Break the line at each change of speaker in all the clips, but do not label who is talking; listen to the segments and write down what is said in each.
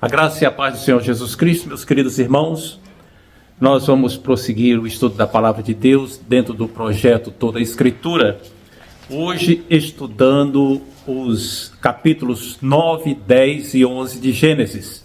A graça e a paz do Senhor Jesus Cristo, meus queridos irmãos, nós vamos prosseguir o estudo da Palavra de Deus dentro do projeto Toda a Escritura, hoje estudando os capítulos 9, 10 e 11 de Gênesis.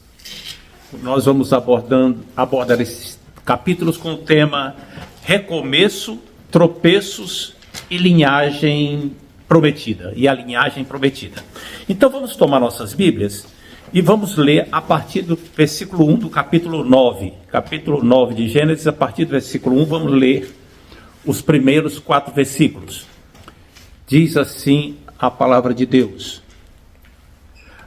Nós vamos abordar esses capítulos com o tema Recomeço, Tropeços e Linhagem Prometida, e a linhagem prometida. Então vamos tomar nossas Bíblias e vamos ler a partir do versículo 1 do capítulo 9. Capítulo 9 de Gênesis, a partir do versículo 1, vamos ler os primeiros 4 versículos. Diz assim a palavra de Deus.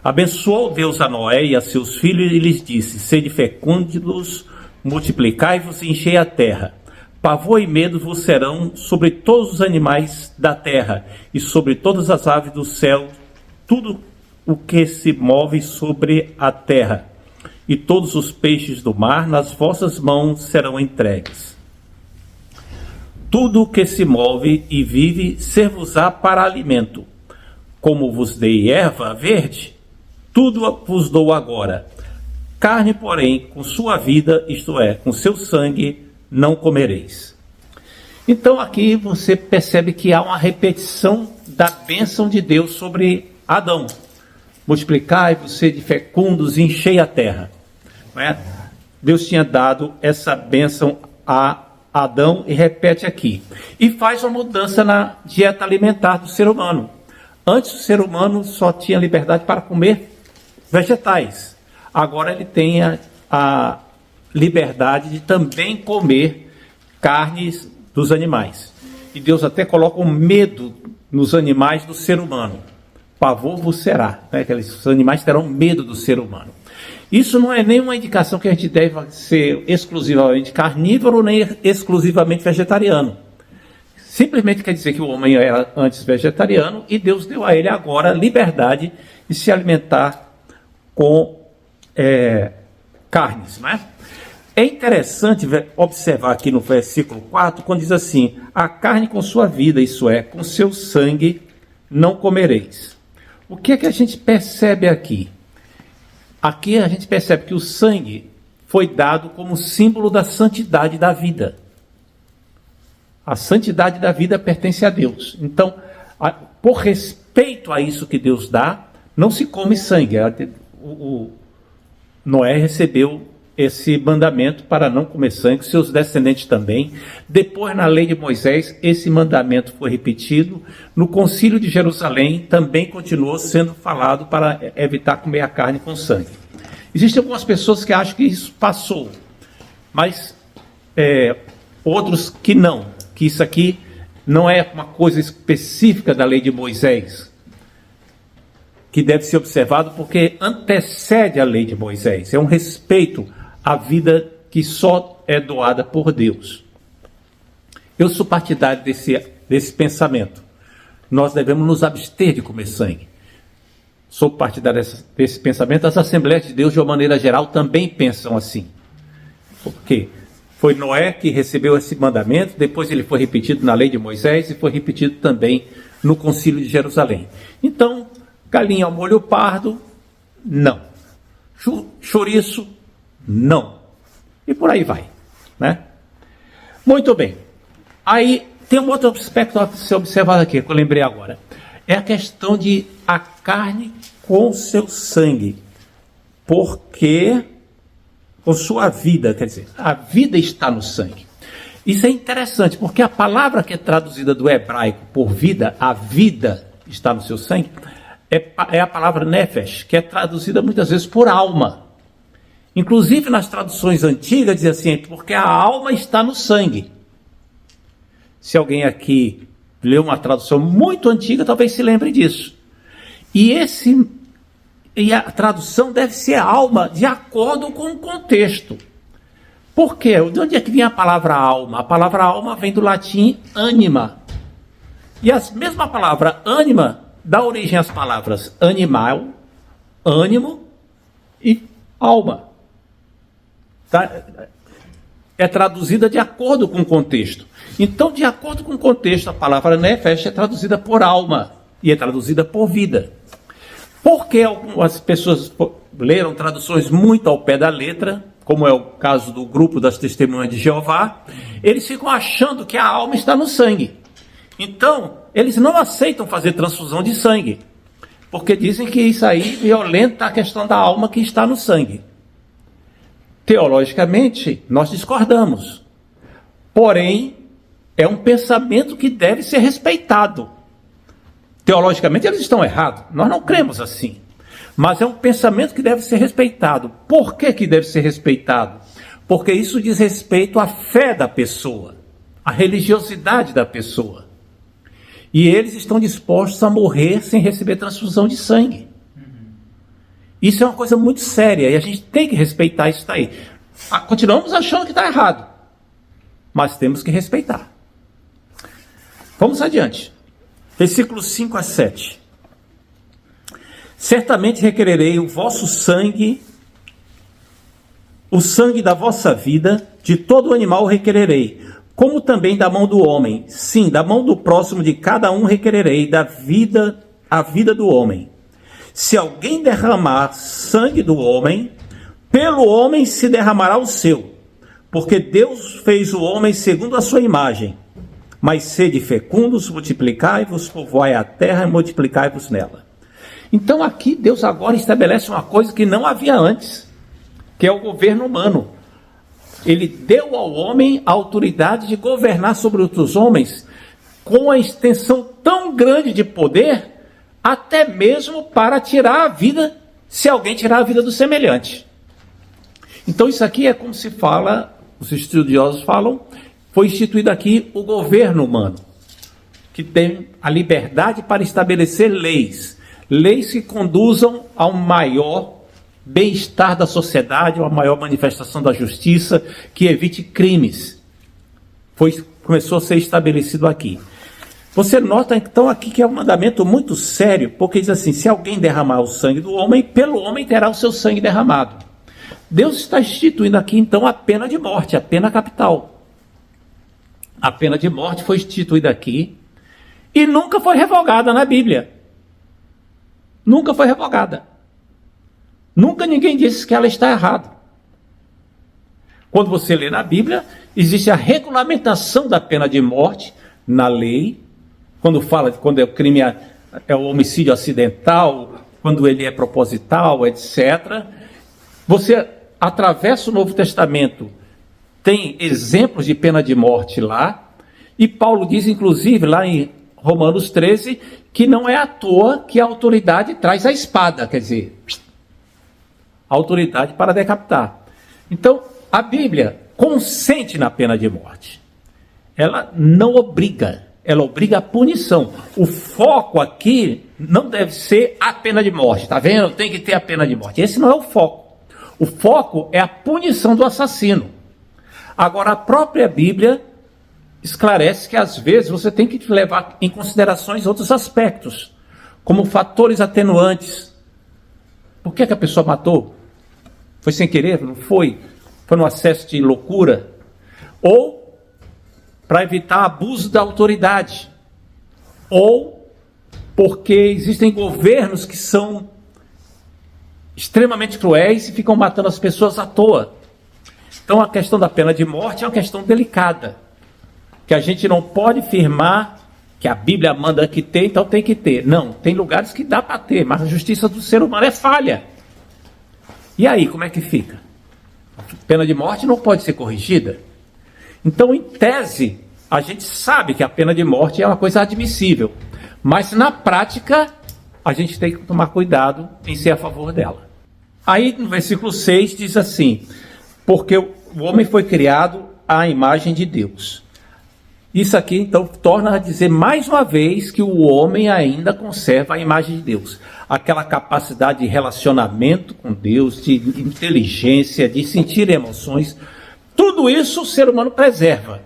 Abençoou Deus a Noé e a seus filhos e lhes disse: sede fecundos, multiplicai-vos e enchei a terra. Pavor e medo vos serão sobre todos os animais da terra e sobre todas as aves do céu, tudo o que se move sobre a terra, e todos os peixes do mar nas vossas mãos serão entregues. Tudo o que se move e vive ser-vos-á para alimento. Como vos dei erva verde, tudo vos dou agora. Carne, porém, com sua vida, isto é, com seu sangue, não comereis. Então aqui você percebe que há uma repetição da bênção de Deus sobre Adão. Multiplicai-vos, sede fecundos e enchei a terra. Não é? Deus tinha dado essa bênção a Adão e repete aqui. E faz uma mudança na dieta alimentar do ser humano. Antes o ser humano só tinha liberdade para comer vegetais. Agora ele tem a liberdade de também comer carnes dos animais. E Deus até coloca um medo nos animais do ser humano. Pavor vos será, né? Os animais terão medo do ser humano. Isso não é nenhuma indicação que a gente deve ser exclusivamente carnívoro nem exclusivamente vegetariano. Simplesmente quer dizer que o homem era antes vegetariano e Deus deu a ele agora liberdade de se alimentar com carnes, não é? É interessante observar aqui no versículo 4, quando diz assim: a carne com sua vida, isso é, com seu sangue, não comereis. O que é que a gente percebe aqui? Aqui a gente percebe que o sangue foi dado como símbolo da santidade da vida. A santidade da vida pertence a Deus. Então, por respeito a isso que Deus dá, não se come sangue. Noé recebeu esse mandamento para não comer sangue, seus descendentes também. Depois, na lei de Moisés, esse mandamento foi repetido. No concílio de Jerusalém, também continuou sendo falado para evitar comer a carne com sangue. Existem algumas pessoas que acham que isso passou, mas outros que não, que isso aqui não é uma coisa específica da lei de Moisés, que deve ser observado porque antecede a lei de Moisés. É um respeito à vida que só é doada por Deus. Eu sou partidário desse pensamento. Nós devemos nos abster de comer sangue. Sou partidário desse pensamento. As Assembleias de Deus, de uma maneira geral, também pensam assim. Porque foi Noé que recebeu esse mandamento, depois ele foi repetido na lei de Moisés e foi repetido também no concílio de Jerusalém. Então, galinha ao molho pardo, não. Chouriço, não. E por aí vai, né? Muito bem. Aí tem um outro aspecto a ser observado aqui, que eu lembrei agora. É a questão de a carne com seu sangue. Porque com sua vida, quer dizer, a vida está no sangue. Isso é interessante, porque a palavra que é traduzida do hebraico por vida, a vida está no seu sangue, é a palavra nefesh, que é traduzida muitas vezes por alma. Inclusive nas traduções antigas diz assim, porque a alma está no sangue. Se alguém aqui leu uma tradução muito antiga, talvez se lembre disso. E a tradução deve ser alma de acordo com o contexto. Por quê? De onde é que vem a palavra alma? A palavra alma vem do latim anima. E a mesma palavra anima dá origem às palavras animal, ânimo e alma. Tá? É traduzida de acordo com o contexto. Então, de acordo com o contexto, a palavra nefesh é traduzida por alma e é traduzida por vida. Por que algumas pessoas leram traduções muito ao pé da letra, como é o caso do grupo das Testemunhas de Jeová, eles ficam achando que a alma está no sangue. Então, eles não aceitam fazer transfusão de sangue, porque dizem que isso aí violenta a questão da alma que está no sangue. Teologicamente, nós discordamos. Porém, é um pensamento que deve ser respeitado. Teologicamente, eles estão errados. Nós não cremos assim. Mas é um pensamento que deve ser respeitado. Por que que deve ser respeitado? Porque isso diz respeito à fé da pessoa, à religiosidade da pessoa. E eles estão dispostos a morrer sem receber transfusão de sangue. Isso é uma coisa muito séria e a gente tem que respeitar isso daí. Continuamos achando que está errado, mas temos que respeitar. Vamos adiante. Versículos 5 a 7. Certamente requererei o vosso sangue, o sangue da vossa vida, de todo animal requererei, como também da mão do homem. Sim, da mão do próximo de cada um requererei, a vida do homem. Se alguém derramar sangue do homem, pelo homem se derramará o seu, porque Deus fez o homem segundo a sua imagem. Mas sede fecundos, multiplicai-vos, povoai a terra e multiplicai-vos nela. Então aqui Deus agora estabelece uma coisa que não havia antes, que é o governo humano. Ele deu ao homem a autoridade de governar sobre outros homens com a extensão tão grande de poder, até mesmo para tirar a vida, se alguém tirar a vida do semelhante. Então isso aqui é como se fala, os estudiosos falam, foi instituído aqui o governo humano, que tem a liberdade para estabelecer leis que conduzam ao maior bem-estar da sociedade, a uma maior manifestação da justiça, que evite crimes. Começou a ser estabelecido aqui. Você nota então aqui que é um mandamento muito sério, porque diz assim: se alguém derramar o sangue do homem, pelo homem terá o seu sangue derramado. Deus está instituindo aqui então a pena de morte, a pena capital. A pena de morte foi instituída aqui e nunca foi revogada na Bíblia. Nunca foi revogada. Nunca ninguém disse que ela está errada. Quando você lê na Bíblia, existe a regulamentação da pena de morte na lei, quando fala de quando é o crime, é o homicídio acidental, quando ele é proposital, etc. Você atravessa o Novo Testamento, tem exemplos de pena de morte lá, e Paulo diz, inclusive, lá em Romanos 13, que não é à toa que a autoridade traz a espada, quer dizer, a autoridade para decapitar. Então, a Bíblia consente na pena de morte. Ela não obriga, ela obriga a punição. O foco aqui não deve ser a pena de morte, tá vendo? Tem que ter a pena de morte. Esse não é o foco. O foco é a punição do assassino. Agora, a própria Bíblia esclarece que às vezes você tem que levar em considerações outros aspectos, como fatores atenuantes. Por que a pessoa matou? Foi sem querer? Não foi? Foi no acesso de loucura? Ou para evitar abuso da autoridade? Ou porque existem governos que são extremamente cruéis e ficam matando as pessoas à toa? Então a questão da pena de morte é uma questão delicada, que a gente não pode afirmar que a Bíblia manda que ter, então tem que ter. Não, tem lugares que dá para ter, mas a justiça do ser humano é falha. E aí, como é que fica? A pena de morte não pode ser corrigida. Então, em tese, a gente sabe que a pena de morte é uma coisa admissível, mas na prática, a gente tem que tomar cuidado em ser a favor dela. Aí, no versículo 6, diz assim: porque o homem foi criado à imagem de Deus. Isso aqui, então, torna a dizer mais uma vez que o homem ainda conserva a imagem de Deus. Aquela capacidade de relacionamento com Deus, de inteligência, de sentir emoções, tudo isso o ser humano preserva.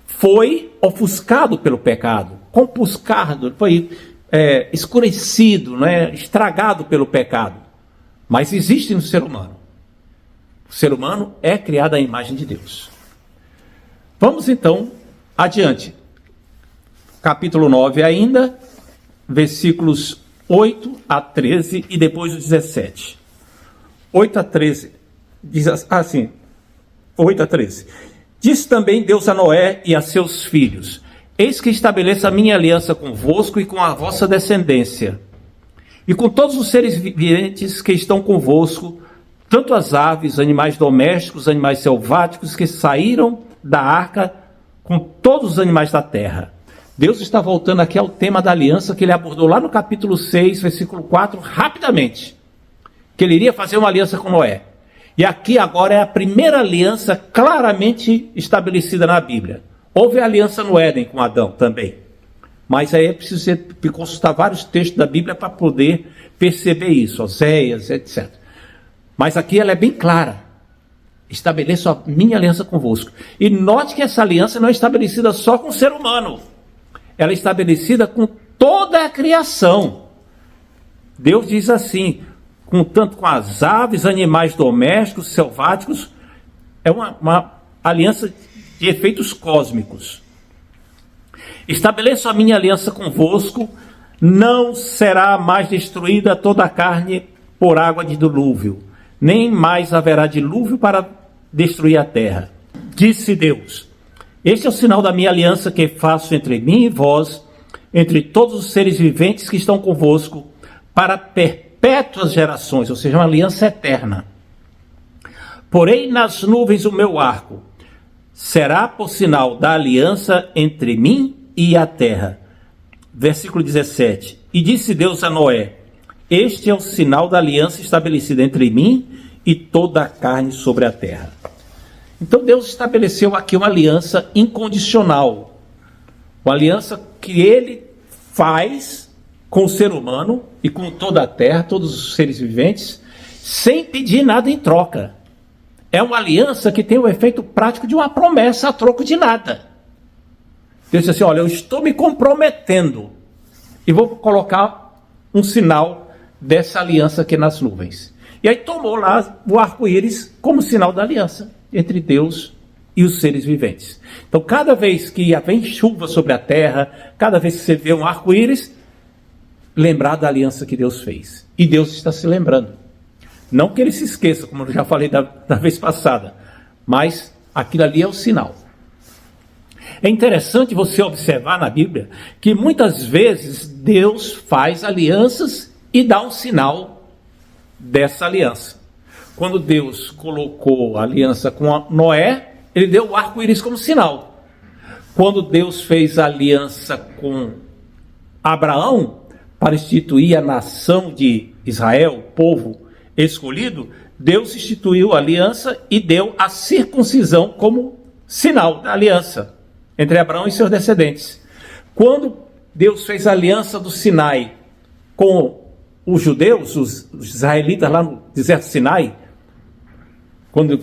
Foi ofuscado pelo pecado, compuscado, foi escurecido, né, estragado pelo pecado. Mas existe no ser humano. O ser humano é criado à imagem de Deus. Vamos então adiante. Capítulo 9 ainda, versículos 8 a 13 e depois o 17. 8-13, diz assim, 8-13. Disse também Deus a Noé e a seus filhos: eis que estabeleço a minha aliança convosco e com a vossa descendência, e com todos os seres viventes que estão convosco, tanto as aves, animais domésticos, animais selváticos que saíram da arca, com todos os animais da terra. Deus está voltando aqui ao tema da aliança que ele abordou lá no capítulo 6, versículo 4, rapidamente. Que ele iria fazer uma aliança com Noé. E aqui agora é a primeira aliança claramente estabelecida na Bíblia. Houve a aliança no Éden com Adão também. Mas aí é preciso consultar vários textos da Bíblia para poder perceber isso, Oséias, etc. Mas aqui ela é bem clara. Estabeleço a minha aliança convosco. E note que essa aliança não é estabelecida só com o ser humano. Ela é estabelecida com toda a criação. Deus diz assim, tanto com as aves, animais domésticos, selváticos, é uma aliança de efeitos cósmicos. Estabeleço a minha aliança convosco, não será mais destruída toda a carne por água de dilúvio, nem mais haverá dilúvio para destruir a terra. Disse Deus: este é o sinal da minha aliança que faço entre mim e vós, entre todos os seres viventes que estão convosco, para perpétuas gerações, ou seja, uma aliança eterna. Porém, nas nuvens o meu arco será por sinal da aliança entre mim e a terra. Versículo 17. E disse Deus a Noé: este é o sinal da aliança estabelecida entre mim e toda a carne sobre a terra. Então Deus estabeleceu aqui uma aliança incondicional. Uma aliança que ele faz com o ser humano e com toda a terra, todos os seres viventes, sem pedir nada em troca. É uma aliança que tem o efeito prático de uma promessa a troco de nada. Deus diz assim: olha, eu estou me comprometendo e vou colocar um sinal dessa aliança aqui nas nuvens. E aí tomou lá o arco-íris como sinal da aliança entre Deus e os seres viventes. Então, cada vez que vem chuva sobre a terra, cada vez que você vê um arco-íris, lembrar da aliança que Deus fez. E Deus está se lembrando. Não que ele se esqueça, como eu já falei da vez passada, mas aquilo ali é o sinal. É interessante você observar na Bíblia que muitas vezes Deus faz alianças e dá um sinal dessa aliança. Quando Deus colocou a aliança com Noé, ele deu o arco-íris como sinal. Quando Deus fez a aliança com Abraão, para instituir a nação de Israel, o povo escolhido, Deus instituiu a aliança e deu a circuncisão como sinal da aliança entre Abraão e seus descendentes. Quando Deus fez a aliança do Sinai com os judeus, os israelitas lá no deserto Sinai, quando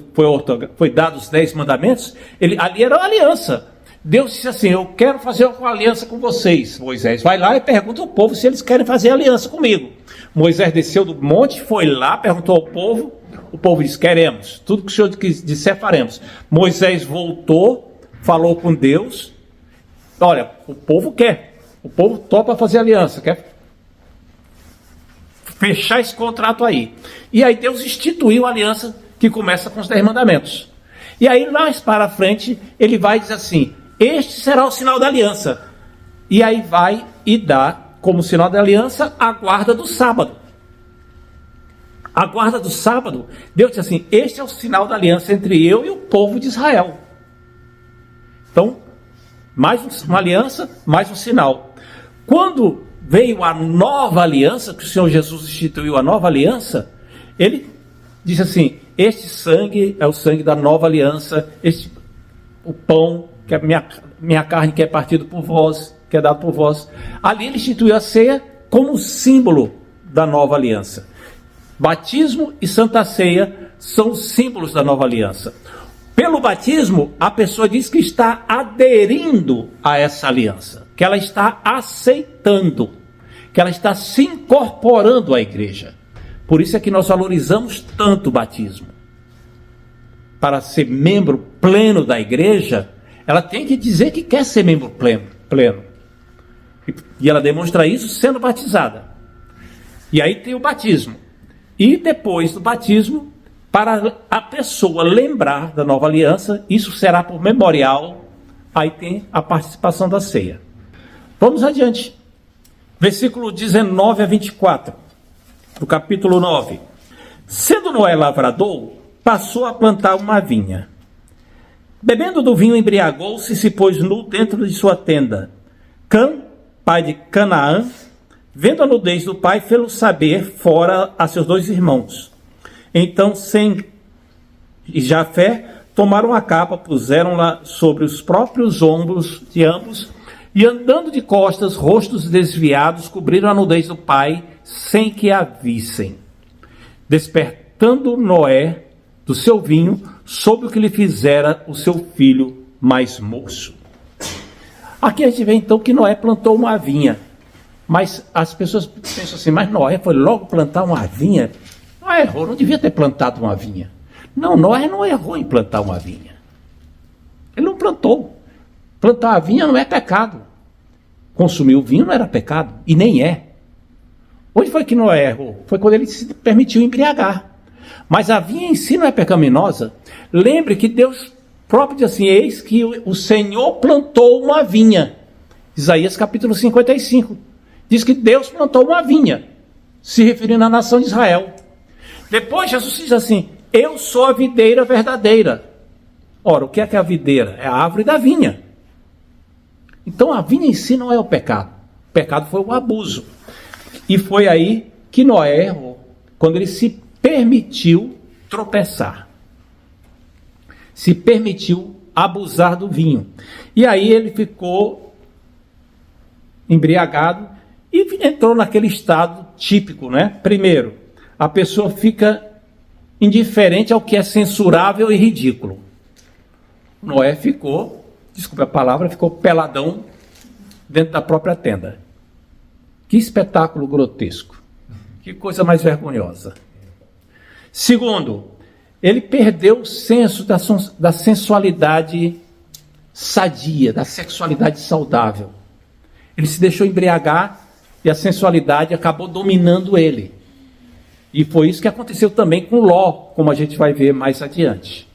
foi dados os 10 mandamentos, ali era uma aliança. Deus disse assim: eu quero fazer uma aliança com vocês, Moisés. Vai lá e pergunta ao povo se eles querem fazer aliança comigo. Moisés desceu do monte, foi lá, perguntou ao povo. O povo disse: queremos. Tudo que o Senhor disser, faremos. Moisés voltou, falou com Deus. Olha, o povo quer. O povo topa fazer aliança, quer fechar esse contrato aí. E aí Deus instituiu a aliança que começa com os 10 mandamentos. E aí, mais para frente, ele vai dizer assim: este será o sinal da aliança. E aí vai e dá como sinal da aliança a guarda do sábado. A guarda do sábado, Deus diz assim: este é o sinal da aliança entre eu e o povo de Israel. Então, mais uma aliança, mais um sinal. Quando veio a nova aliança, que o Senhor Jesus instituiu a nova aliança, ele disse assim: este sangue é o sangue da nova aliança, o pão, que é minha carne que é partido por vós, que é dado por vós. Ali ele instituiu a ceia como símbolo da nova aliança. Batismo e Santa Ceia são símbolos da nova aliança. Pelo batismo, a pessoa diz que está aderindo a essa aliança, que ela está aceitando, que ela está se incorporando à igreja. Por isso é que nós valorizamos tanto o batismo. Para ser membro pleno da igreja, ela tem que dizer que quer ser membro pleno. E ela demonstra isso sendo batizada. E aí tem o batismo. E depois do batismo, para a pessoa lembrar da nova aliança, isso será por memorial, aí tem a participação da ceia. Vamos adiante. Versículo 19 a 24, do capítulo 9. Sendo Noé lavrador, passou a plantar uma vinha. Bebendo do vinho, embriagou-se e se pôs nu dentro de sua tenda. Cã, pai de Canaã, vendo a nudez do pai, fê-lo saber fora a seus 2 irmãos. Então Sem e Jafé tomaram a capa, puseram-la sobre os próprios ombros de ambos, e andando de costas, rostos desviados, cobriram a nudez do pai, sem que a vissem. Despertando Noé do seu vinho, soube o que lhe fizera o seu filho mais moço. Aqui a gente vê então que Noé plantou uma vinha. Mas as pessoas pensam assim, mas Noé foi logo plantar uma vinha? Noé errou, não devia ter plantado uma vinha. Não, Noé não errou em plantar uma vinha. Ele não plantou. Plantar a vinha não é pecado. Consumir o vinho não era pecado, e nem é. Onde foi que Noé errou? Foi quando ele se permitiu embriagar. Mas a vinha em si não é pecaminosa. Lembre que Deus próprio diz assim, eis que o Senhor plantou uma vinha. Isaías capítulo 55. Diz que Deus plantou uma vinha, se referindo à nação de Israel. Depois Jesus diz assim, eu sou a videira verdadeira. Ora, o que é a videira? É a árvore da vinha. Então a vinha em si não é o pecado. O pecado foi o abuso. E foi aí que Noé errou, quando ele se permitiu tropeçar. Se permitiu abusar do vinho. E aí ele ficou embriagado e entrou naquele estado típico, né? Primeiro, a pessoa fica indiferente ao que é censurável e ridículo. Noé ficou, desculpe a palavra, ficou peladão dentro da própria tenda. Que espetáculo grotesco. Que coisa mais vergonhosa. Segundo, ele perdeu o senso da sensualidade sadia, da sexualidade saudável. Ele se deixou embriagar e a sensualidade acabou dominando ele. E foi isso que aconteceu também com Ló, como a gente vai ver mais adiante.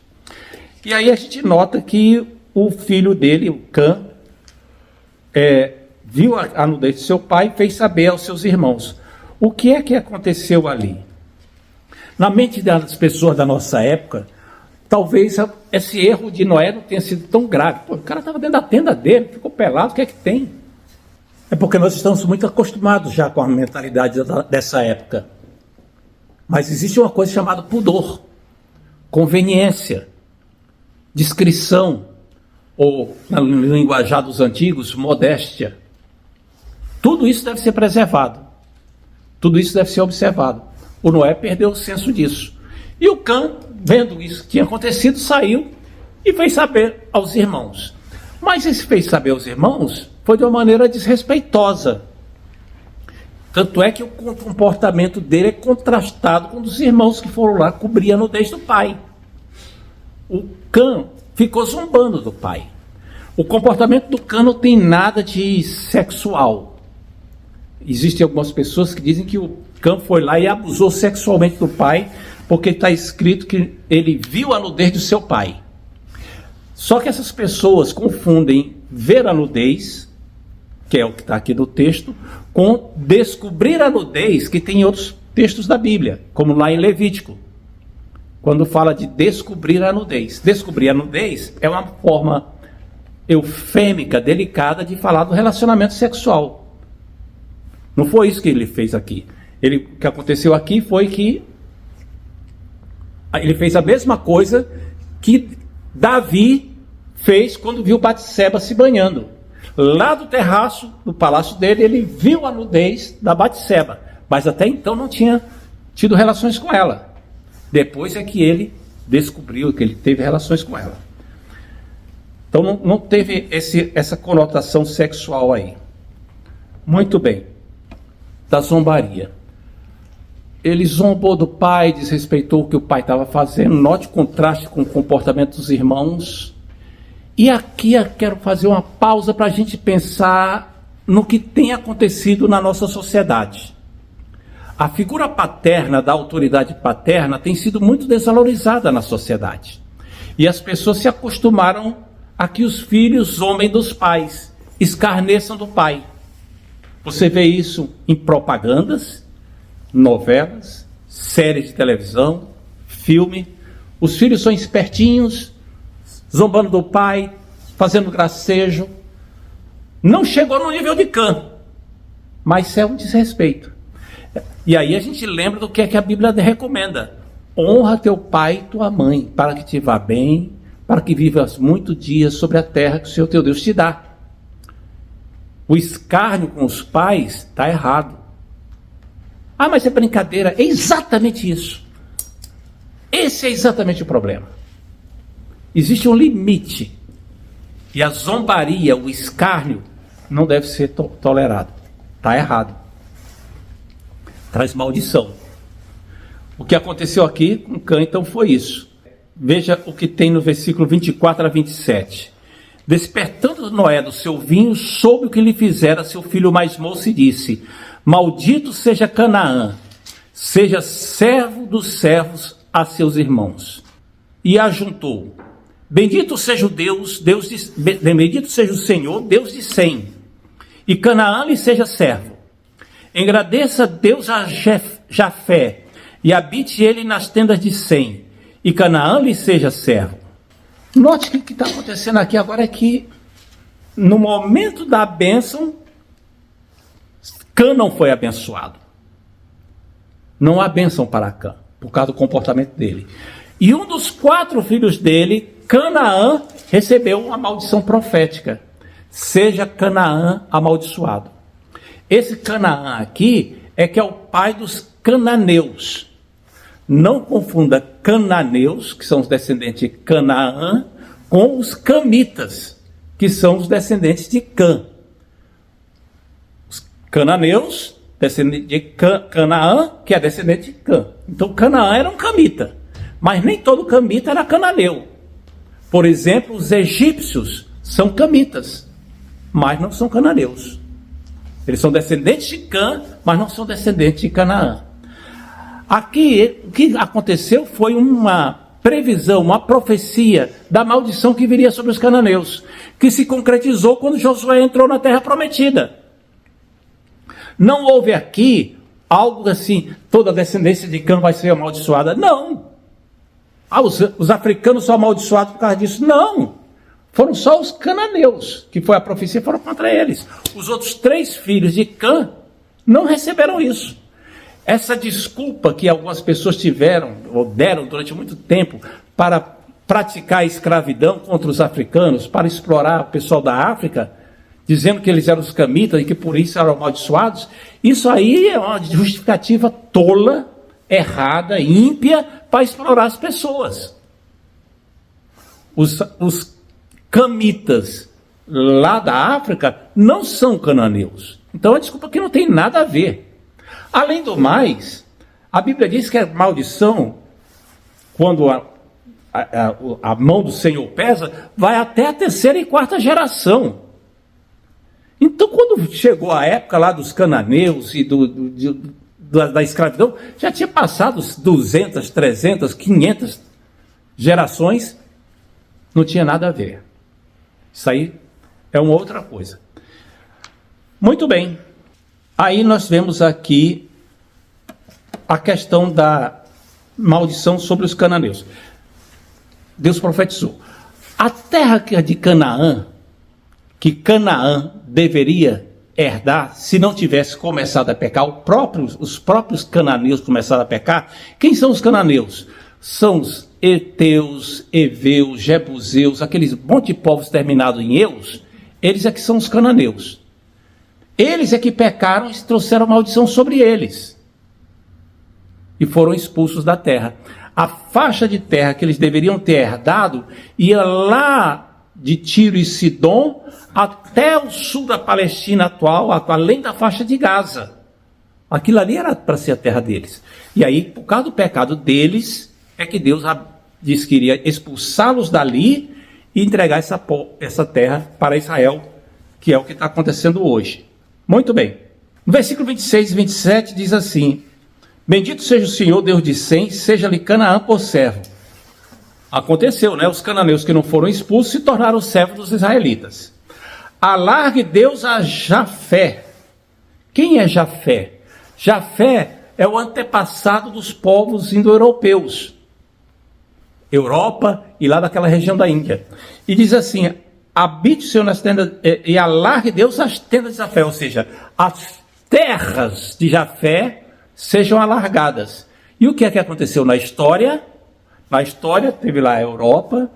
E aí a gente nota que o filho dele, o Cã, viu a nudez de seu pai e fez saber aos seus irmãos. O que é que aconteceu ali? Na mente das pessoas da nossa época, talvez esse erro de Noé não tenha sido tão grave. Pô, o cara estava dentro da tenda dele, ficou pelado, o que é que tem? É porque nós estamos muito acostumados já com a mentalidade dessa época. Mas existe uma coisa chamada pudor, conveniência, discrição, ou, no linguajar dos antigos, modéstia. Tudo isso deve ser preservado. Tudo isso deve ser observado. O Noé perdeu o senso disso. E o Cã, vendo isso que tinha acontecido, saiu e fez saber aos irmãos. Mas esse fez saber aos irmãos foi de uma maneira desrespeitosa. Tanto é que o comportamento dele é contrastado com o dos irmãos que foram lá cobrir a nudez do pai. O Cã ficou zombando do pai. O comportamento do Cã não tem nada de sexual. Existem algumas pessoas que dizem que o Cã foi lá e abusou sexualmente do pai, porque está escrito que ele viu a nudez do seu pai. Só que essas pessoas confundem ver a nudez, que é o que está aqui no texto, com descobrir a nudez, que tem em outros textos da Bíblia, como lá em Levítico, quando fala de descobrir a nudez. Descobrir a nudez é uma forma eufêmica, delicada de falar do relacionamento sexual. Não foi isso que ele fez aqui. O que aconteceu aqui foi que ele fez a mesma coisa que Davi fez quando viu Batseba se banhando. Lá do terraço do palácio dele, ele viu a nudez da Batseba, mas até então não tinha tido relações com ela. Depois é que ele descobriu que ele teve relações com ela. Então não teve essa conotação sexual aí. Muito bem. Da zombaria. Ele zombou do pai, desrespeitou o que o pai estava fazendo. Note o contraste com o comportamento dos irmãos. E aqui eu quero fazer uma pausa para a gente pensar no que tem acontecido na nossa sociedade. A figura paterna, da autoridade paterna, tem sido muito desvalorizada na sociedade. E as pessoas se acostumaram a que os filhos zombem dos pais, escarneçam do pai. Você vê isso em propagandas, novelas, séries de televisão, filme. Os filhos são espertinhos, zombando do pai, fazendo gracejo. Não chegou no nível de Cã, mas é um desrespeito. E aí a gente lembra do que é que a Bíblia recomenda. Honra teu pai e tua mãe, para que te vá bem, para que vivas muitos dias sobre a terra que o Senhor teu Deus te dá. O escárnio com os pais está errado. Ah, mas é brincadeira. É exatamente isso. Esse é exatamente o problema. Existe um limite. E a zombaria, o escárnio, não deve ser tolerado. Está errado. Traz maldição. O que aconteceu aqui com Cã, então, foi isso. Veja o que tem no versículo 24 a 27. Despertando Noé do seu vinho, soube o que lhe fizera seu filho mais moço e disse: maldito seja Canaã, seja servo dos servos a seus irmãos. E ajuntou: bendito seja o bendito seja o Senhor, Deus de Sem, e Canaã lhe seja servo. Engrandeça Deus a Jafé, e habite ele nas tendas de Sem, e Canaã lhe seja servo. Note que o que está acontecendo aqui agora é que, no momento da bênção, Cã não foi abençoado. Não há bênção para Cã, por causa do comportamento dele. E um dos 4 filhos dele, Canaã, recebeu uma maldição profética. Seja Canaã amaldiçoado. Esse Canaã aqui é que é o pai dos cananeus. Não confunda cananeus, que são os descendentes de Canaã, com os camitas, que são os descendentes de Cã. Os cananeus, descendente de Canaã, que é descendente de Cã. Então Canaã era um camita, mas nem todo camita era cananeu. Por exemplo, os egípcios são camitas, mas não são cananeus. Eles são descendentes de Cã, mas não são descendentes de Canaã. Aqui, o que aconteceu foi uma previsão, uma profecia da maldição que viria sobre os cananeus, que se concretizou quando Josué entrou na terra prometida. Não houve aqui algo assim, toda a descendência de Cã vai ser amaldiçoada. Não. Os africanos são amaldiçoados por causa disso. Não. Foram só os cananeus, que foi a profecia, foram contra eles. Os outros 3 filhos de Cã não receberam isso. Essa desculpa que algumas pessoas tiveram, ou deram durante muito tempo, para praticar a escravidão contra os africanos, para explorar o pessoal da África, dizendo que eles eram os camitas e que por isso eram amaldiçoados, isso aí é uma justificativa tola, errada, ímpia, para explorar as pessoas. Os camitas lá da África não são cananeus. Então a desculpa aqui não tem nada a ver. Além do mais, a Bíblia diz que a maldição, quando a mão do Senhor pesa, vai até a 3ª e 4ª geração. Então, quando chegou a época lá dos cananeus e da escravidão, já tinha passado 200, 300, 500 gerações, não tinha nada a ver. Isso aí é uma outra coisa. Muito bem. Aí nós vemos aqui a questão da maldição sobre os cananeus. Deus profetizou: a terra de Canaã, que Canaã deveria herdar, se não tivesse começado a pecar, os próprios cananeus começaram a pecar. Quem são os cananeus? São os heteus, heveus, jebuseus, aqueles monte de povos terminados em eus. Eles é que são os cananeus. Eles é que pecaram e trouxeram maldição sobre eles. E foram expulsos da terra. A faixa de terra que eles deveriam ter herdado ia lá de Tiro e Sidom até o sul da Palestina atual, além da faixa de Gaza. Aquilo ali era para ser a terra deles. E aí, por causa do pecado deles, é que Deus disse que iria expulsá-los dali e entregar essa terra para Israel, que é o que está acontecendo hoje. Muito bem. No versículo 26 e 27 diz assim: Bendito seja o Senhor, Deus de Sem, seja-lhe Canaã por servo. Aconteceu, né? Os cananeus que não foram expulsos se tornaram servos dos israelitas. Alargue Deus a Jafé. Quem é Jafé? Jafé é o antepassado dos povos indo-europeus. Europa e lá daquela região da Índia. E diz assim: habite o Senhor nas tendas, e alargue Deus as tendas de Jafé, ou seja, as terras de Jafé sejam alargadas. E o que é que aconteceu na história? Na história teve lá a Europa,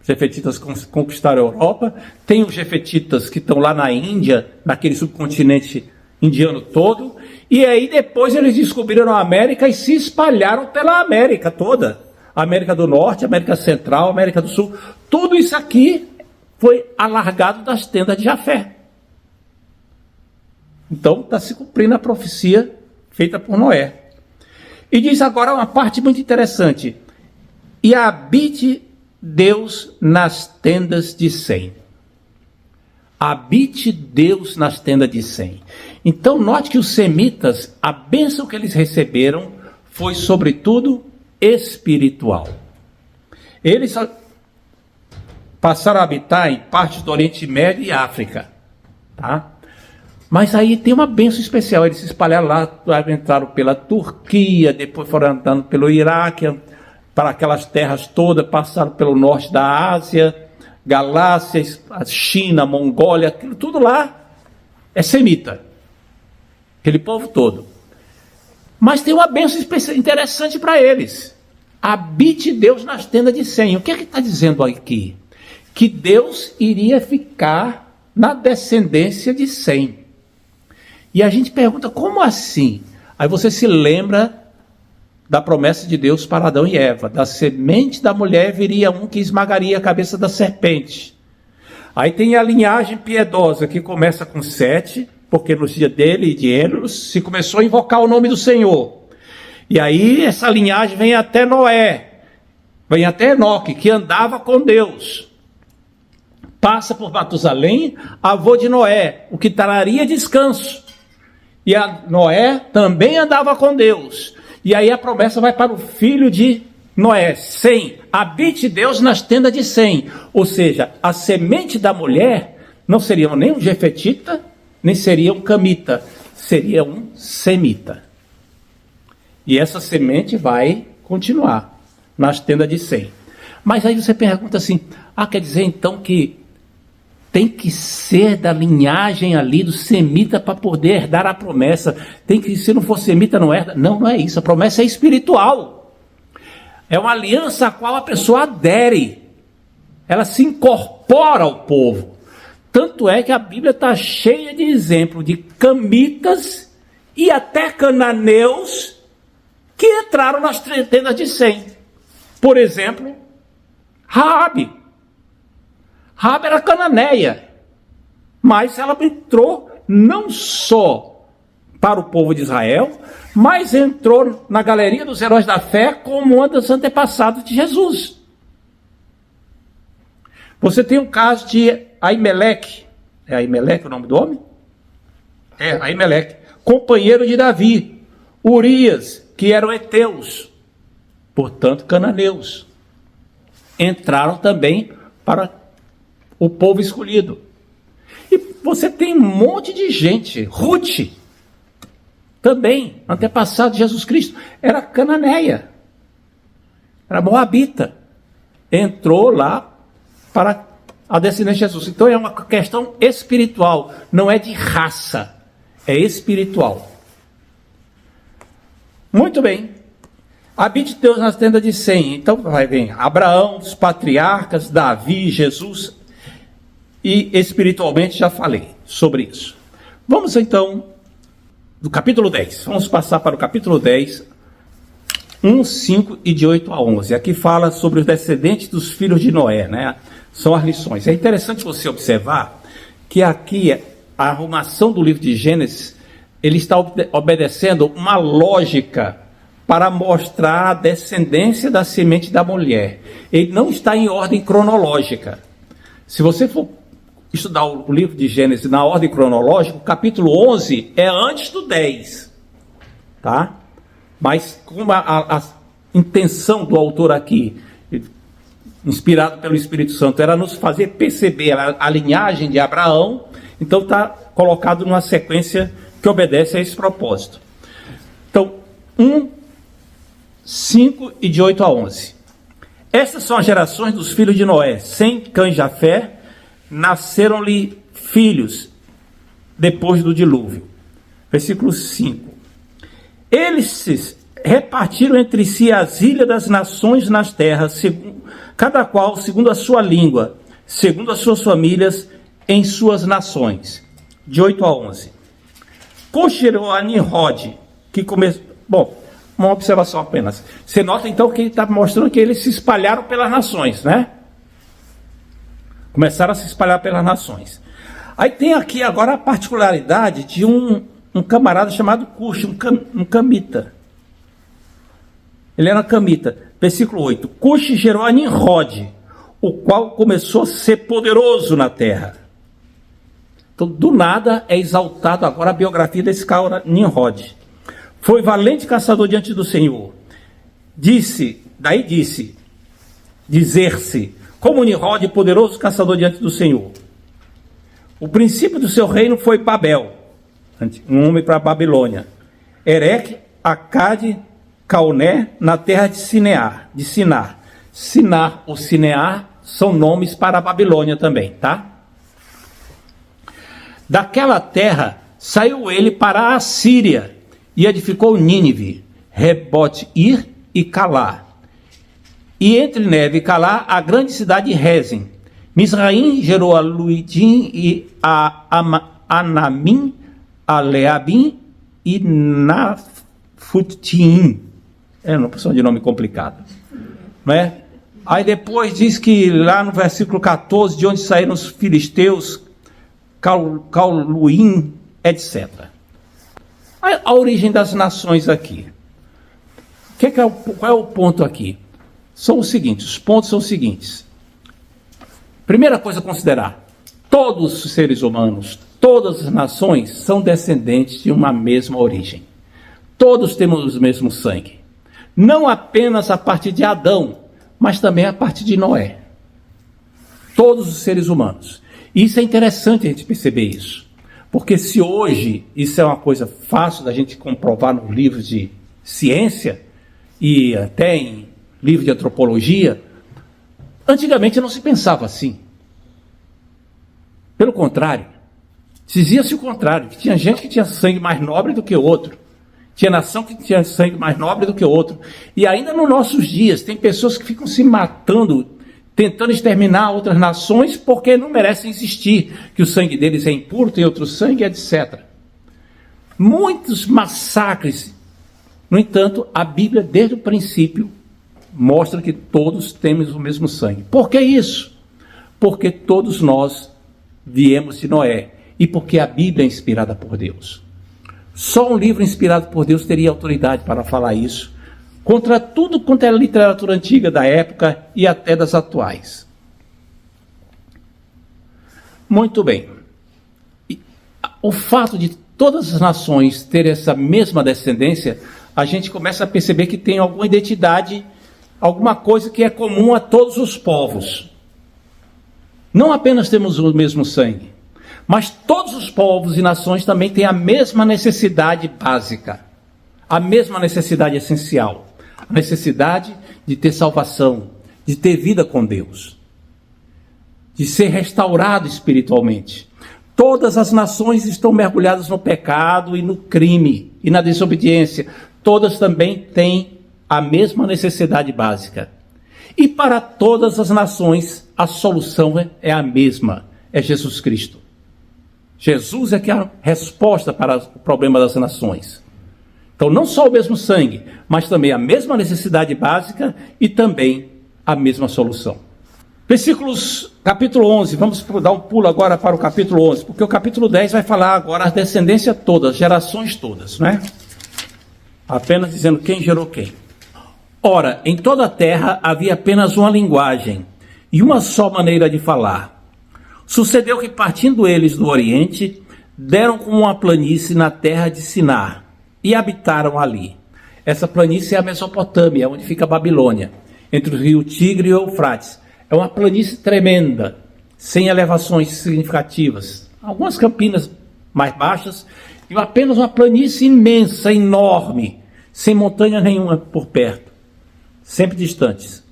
os jefetitas conquistaram a Europa, tem os jefetitas que estão lá na Índia, naquele subcontinente indiano todo, e aí depois eles descobriram a América e se espalharam pela América toda. América do Norte, América Central, América do Sul, tudo isso aqui foi alargado das tendas de Jafé. Então está se cumprindo a profecia feita por Noé. E diz agora uma parte muito interessante: e habite Deus nas tendas de Sem. Habite Deus nas tendas de Sem. Então note que os semitas, a bênção que eles receberam foi sobretudo espiritual. Eles passaram a habitar em partes do Oriente Médio e África, tá? Mas aí tem uma bênção especial. Eles se espalharam lá, entraram pela Turquia, depois foram andando pelo Iraque, para aquelas terras todas, passaram pelo norte da Ásia, Galácia, a China, a Mongólia, aquilo tudo lá é semita, aquele povo todo. Mas tem uma bênção interessante para eles: habite Deus nas tendas de Sem. O que é que está dizendo aqui? Que Deus iria ficar na descendência de Sem. E a gente pergunta, como assim? Aí você se lembra da promessa de Deus para Adão e Eva: da semente da mulher viria um que esmagaria a cabeça da serpente. Aí tem a linhagem piedosa que começa com Sete, porque no dia dele e de Enos se começou a invocar o nome do Senhor. E aí essa linhagem vem até Noé, vem até Enoque, que andava com Deus. Passa por Matusalém, avô de Noé, o que traria descanso. E a Noé também andava com Deus. E aí a promessa vai para o filho de Noé, Sem. Habite Deus nas tendas de Sem. Ou seja, a semente da mulher não seria nem um jefetita, nem seria um camita, seria um semita. E essa semente vai continuar nas tendas de Sem. Mas aí você pergunta assim: quer dizer então que tem que ser da linhagem ali do semita para poder herdar a promessa? Tem que, se não for semita, não herda? Não, não é isso. A promessa é espiritual. É uma aliança a qual a pessoa adere. Ela se incorpora ao povo. Tanto é que a Bíblia está cheia de exemplos de camitas e até cananeus que entraram nas tendas de Sem. Por exemplo, Raabe. Raabe era cananeia, mas ela entrou não só para o povo de Israel, mas entrou na galeria dos heróis da fé como uma das antepassadas de Jesus. Você tem o caso de Aimeleque. É Aimeleque o nome do homem? É, Aimeleque. Companheiro de Davi. Urias, que eram heteus, portanto cananeus. Entraram também para o povo escolhido. E você tem um monte de gente. Ruth, também, antepassado de Jesus Cristo, era cananeia, era moabita. Entrou lá para a descendência de Jesus. Então é uma questão espiritual, não é de raça, é espiritual. Muito bem. Habite Deus nas tendas de Sem. Então vai vir Abraão, os patriarcas, Davi, Jesus. E espiritualmente já falei sobre isso. Vamos então do capítulo 10. Vamos passar para o capítulo 10, 1, 5 e de 8 a 11. Aqui fala sobre os descendentes dos filhos de Noé, né? São as lições. É interessante você observar que aqui a arrumação do livro de Gênesis, ele está obedecendo uma lógica para mostrar a descendência da semente da mulher. Ele não está em ordem cronológica. Se você for estudar o livro de Gênesis na ordem cronológica, o capítulo 11 é antes do 10, tá? Mas como a intenção do autor aqui, inspirado pelo Espírito Santo, era nos fazer perceber a linhagem de Abraão, então está colocado numa sequência que obedece a esse propósito. Então, 1, 5 e de 8 a 11. Essas são as gerações dos filhos de Noé. Sem Cã e Jafé, nasceram-lhe filhos depois do dilúvio. Versículo 5. Eles se repartiram entre si as ilhas das nações nas terras, cada qual segundo a sua língua, segundo as suas famílias, em suas nações. De 8 a 11. Cush gerou a Nimrod, que começou... Bom, uma observação apenas. Você nota então que ele está mostrando que eles se espalharam pelas nações, né? Começaram a se espalhar pelas nações. Aí tem aqui agora a particularidade de um camarada chamado Cush, um camita. Ele era camita. Versículo 8. Cush gerou a Nimrod, o qual começou a ser poderoso na terra. Então, do nada, é exaltado agora a biografia desse cara, Nimrod. Foi valente caçador diante do Senhor. Dizer-se, como Nimrod, poderoso caçador diante do Senhor. O princípio do seu reino foi Babel, um nome para a Babilônia. Ereque, Acade, Calné, na terra de Sinar. Sinar ou Sinear são nomes para a Babilônia também, tá? Daquela terra saiu ele para a Assíria e edificou Nínive, Rebote-Ir e Calá. E entre Neve e Calá, a grande cidade de Rezim. Misraim gerou a Luidim e a Anamim, a Leabim e Nafutim. É uma opção de nome complicado, não é? Aí depois diz que lá no versículo 14, de onde saíram os filisteus, Cauluim, etc. A origem das nações aqui. Qual é o ponto aqui? Os pontos são os seguintes. Primeira coisa a considerar: todos os seres humanos, todas as nações são descendentes de uma mesma origem. Todos temos o mesmo sangue. Não apenas a partir de Adão, mas também a partir de Noé. Todos os seres humanos. E isso é interessante a gente perceber isso. Porque se hoje isso é uma coisa fácil da gente comprovar nos livros de ciência e até em livro de antropologia, antigamente não se pensava assim. Pelo contrário, dizia-se o contrário, que tinha gente que tinha sangue mais nobre do que outro. Tinha nação que tinha sangue mais nobre do que outro. E ainda nos nossos dias, tem pessoas que ficam se matando, tentando exterminar outras nações porque não merecem existir, que o sangue deles é impuro, tem outro sangue, etc. Muitos massacres. No entanto, a Bíblia, desde o princípio, mostra que todos temos o mesmo sangue. Por que isso? Porque todos nós viemos de Noé e porque a Bíblia é inspirada por Deus. Só um livro inspirado por Deus teria autoridade para falar isso, contra tudo quanto é a literatura antiga da época e até das atuais. Muito bem. O fato de todas as nações terem essa mesma descendência, a gente começa a perceber que tem alguma identidade, alguma coisa que é comum a todos os povos. Não apenas temos o mesmo sangue, mas todos os povos e nações também têm a mesma necessidade básica, a mesma necessidade essencial, a necessidade de ter salvação, de ter vida com Deus, de ser restaurado espiritualmente. Todas as nações estão mergulhadas no pecado e no crime e na desobediência. Todas também têm a mesma necessidade básica. E para todas as nações, a solução é a mesma, é Jesus Cristo. Jesus é que é a resposta para o problema das nações. Então, não só o mesmo sangue, mas também a mesma necessidade básica e também a mesma solução. Capítulo 11, vamos dar um pulo agora para o capítulo 11, porque o capítulo 10 vai falar agora a descendência toda, as gerações todas, né? Apenas dizendo quem gerou quem. Ora, em toda a terra havia apenas uma linguagem e uma só maneira de falar. Sucedeu que, partindo eles do Oriente, deram como uma planície na terra de Sinar e habitaram ali. Essa planície é a Mesopotâmia, onde fica a Babilônia, entre o rio Tigre e o Eufrates. É uma planície tremenda, sem elevações significativas. Algumas campinas mais baixas e apenas uma planície imensa, enorme, sem montanha nenhuma por perto, sempre distantes.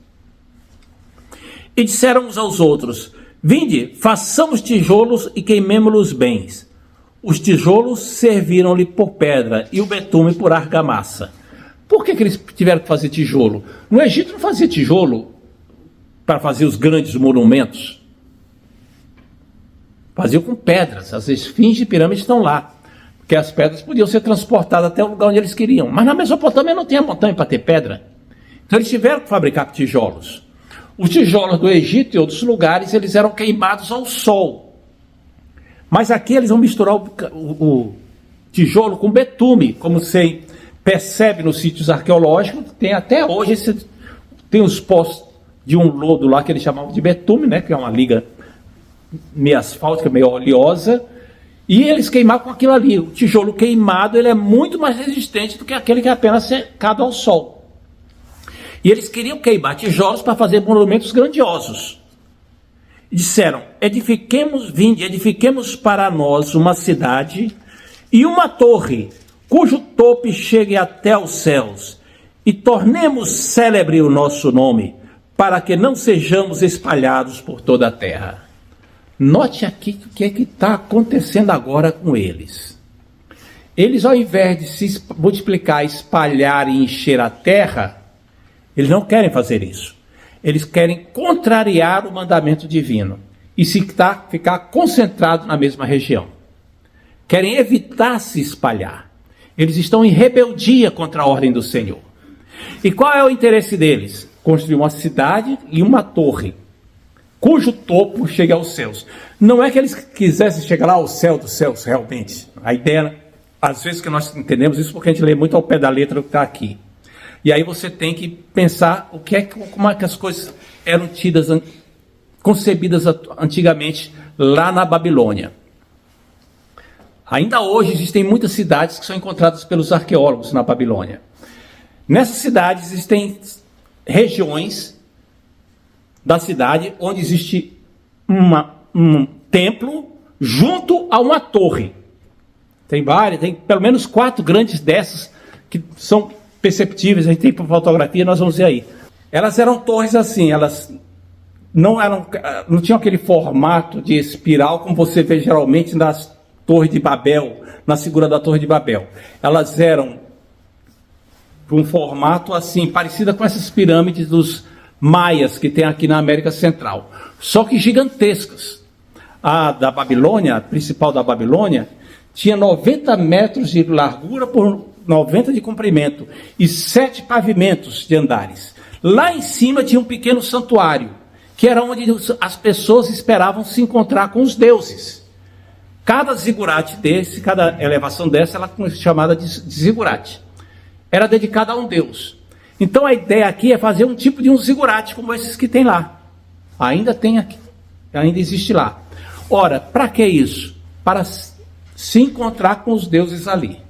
E disseram uns aos outros: vinde, façamos tijolos e queimemo-los bens. Os tijolos serviram-lhe por pedra e o betume por argamassa. Por que eles tiveram que fazer tijolo? No Egito não fazia tijolo para fazer os grandes monumentos. Faziam com pedras. As esfinges e pirâmides estão lá, porque as pedras podiam ser transportadas até o lugar onde eles queriam. Mas na Mesopotâmia não tinha montanha para ter pedra. Então eles tiveram que fabricar tijolos. Os tijolos do Egito e outros lugares, eles eram queimados ao sol. Mas aqui eles vão misturar o tijolo com betume, como você percebe nos sítios arqueológicos. Tem até hoje, tem os poços de um lodo lá que eles chamavam de betume, né, que é uma liga meio asfáltica, meio oleosa, e eles queimavam com aquilo ali. O tijolo queimado, ele é muito mais resistente do que aquele que é apenas secado ao sol. E eles queriam queimar tijolos para fazer monumentos grandiosos. E disseram: edifiquemos para nós uma cidade e uma torre, cujo topo chegue até os céus, e tornemos célebre o nosso nome, para que não sejamos espalhados por toda a terra. Note aqui o que é que está acontecendo agora com eles. Eles, ao invés de se multiplicar, espalhar e encher a terra, eles não querem fazer isso. Eles querem contrariar o mandamento divino e ficar concentrado na mesma região. Querem evitar se espalhar. Eles estão em rebeldia contra a ordem do Senhor. E qual é o interesse deles? Construir uma cidade e uma torre, cujo topo chegue aos céus. Não é que eles quisessem chegar lá ao céu dos céus, realmente. A ideia, às vezes que nós entendemos isso porque a gente lê muito ao pé da letra o que está aqui. E aí você tem que pensar como é que as coisas eram tidas, concebidas antigamente lá na Babilônia. Ainda hoje existem muitas cidades que são encontradas pelos arqueólogos na Babilônia. Nessas cidades existem regiões da cidade onde existe um templo junto a uma torre. Tem pelo menos 4 grandes dessas que são perceptíveis, a gente tem fotografia, nós vamos ver aí. Elas eram torres assim, elas não tinham aquele formato de espiral como você vê geralmente nas torres de Babel, na figura da Torre de Babel. Elas eram um formato assim, parecida com essas pirâmides dos maias que tem aqui na América Central, só que gigantescas. A da Babilônia, a principal da Babilônia, tinha 90 metros de largura por 90 de comprimento e 7 pavimentos de andares. Lá em cima tinha um pequeno santuário, que era onde as pessoas esperavam se encontrar com os deuses. Cada zigurate desse, cada elevação dessa, ela é chamada de zigurate. Era dedicada a um deus. Então a ideia aqui é fazer um tipo de um zigurate como esses que tem lá. Ainda tem aqui, ainda existe lá. Ora, para que isso? Para se encontrar com os deuses ali.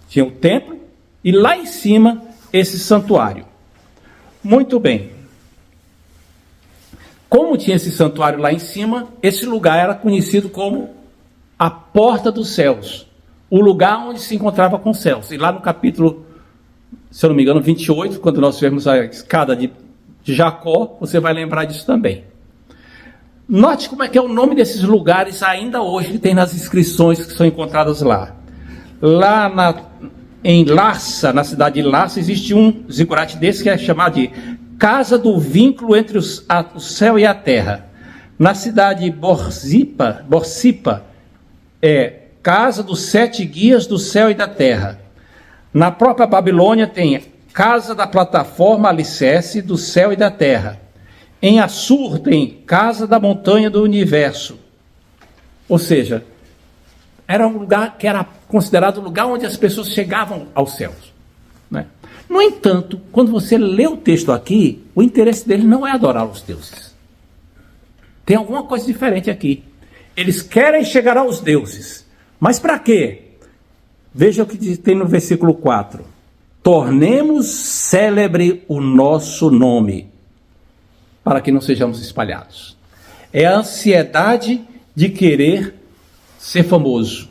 Tinha o templo e lá em cima esse santuário. Muito bem. Como tinha esse santuário lá em cima, esse lugar era conhecido como a Porta dos Céus. O lugar onde se encontrava com os céus. E lá no capítulo, se eu não me engano, 28, quando nós vemos a escada de Jacó, você vai lembrar disso também. Note como é que é o nome desses lugares ainda hoje que tem nas inscrições que são encontradas lá. Lá em Larsa, na cidade de Larsa, existe um zigurate desse que é chamado de Casa do Vínculo entre o Céu e a Terra. Na cidade de Borsipa é Casa dos 7 Guias do Céu e da Terra. Na própria Babilônia tem Casa da Plataforma Alicerce do Céu e da Terra. Em Assur tem Casa da Montanha do Universo. Ou seja, era um lugar que era considerado o lugar onde as pessoas chegavam aos céus, né? No entanto, quando você lê o texto aqui, o interesse deles não é adorar os deuses. Tem alguma coisa diferente aqui. Eles querem chegar aos deuses. Mas para quê? Veja o que tem no versículo 4. Tornemos célebre o nosso nome, para que não sejamos espalhados. É a ansiedade de querer ser famoso,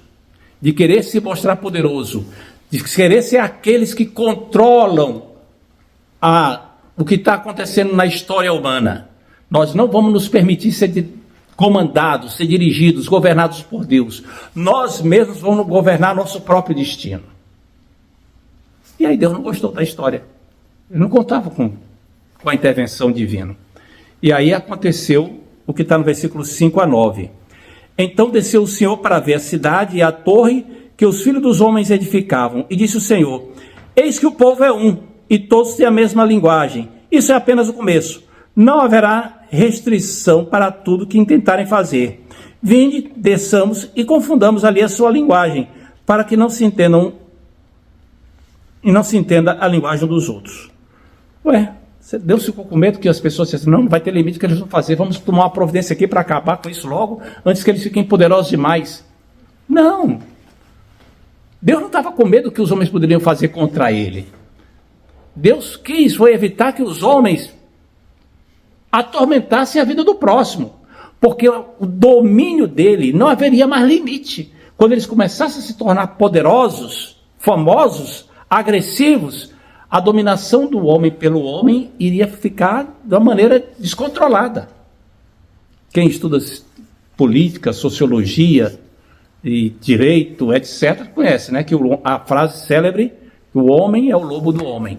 de querer se mostrar poderoso, de querer ser aqueles que controlam o que está acontecendo na história humana. Nós não vamos nos permitir ser comandados, ser dirigidos, governados por Deus. Nós mesmos vamos governar nosso próprio destino. E aí Deus não gostou da história. Ele não contava com a intervenção divina. E aí aconteceu o que está no versículo 5 a 9. Então desceu o Senhor para ver a cidade e a torre que os filhos dos homens edificavam. E disse o Senhor: eis que o povo é um, e todos têm a mesma linguagem. Isso é apenas o começo. Não haverá restrição para tudo que intentarem fazer. Vinde, desçamos e confundamos ali a sua linguagem, para que não se entendam e não se entenda a linguagem dos outros. Deus ficou com medo que as pessoas dissessem: não vai ter limite que eles vão fazer, vamos tomar uma providência aqui para acabar com isso logo, antes que eles fiquem poderosos demais. Não. Deus não estava com medo que os homens poderiam fazer contra ele. Deus foi evitar que os homens atormentassem a vida do próximo, porque o domínio dele não haveria mais limite. Quando eles começassem a se tornar poderosos, famosos, agressivos, a dominação do homem pelo homem iria ficar de uma maneira descontrolada. Quem estuda política, sociologia e direito, etc., conhece, né, que a frase célebre: o homem é o lobo do homem.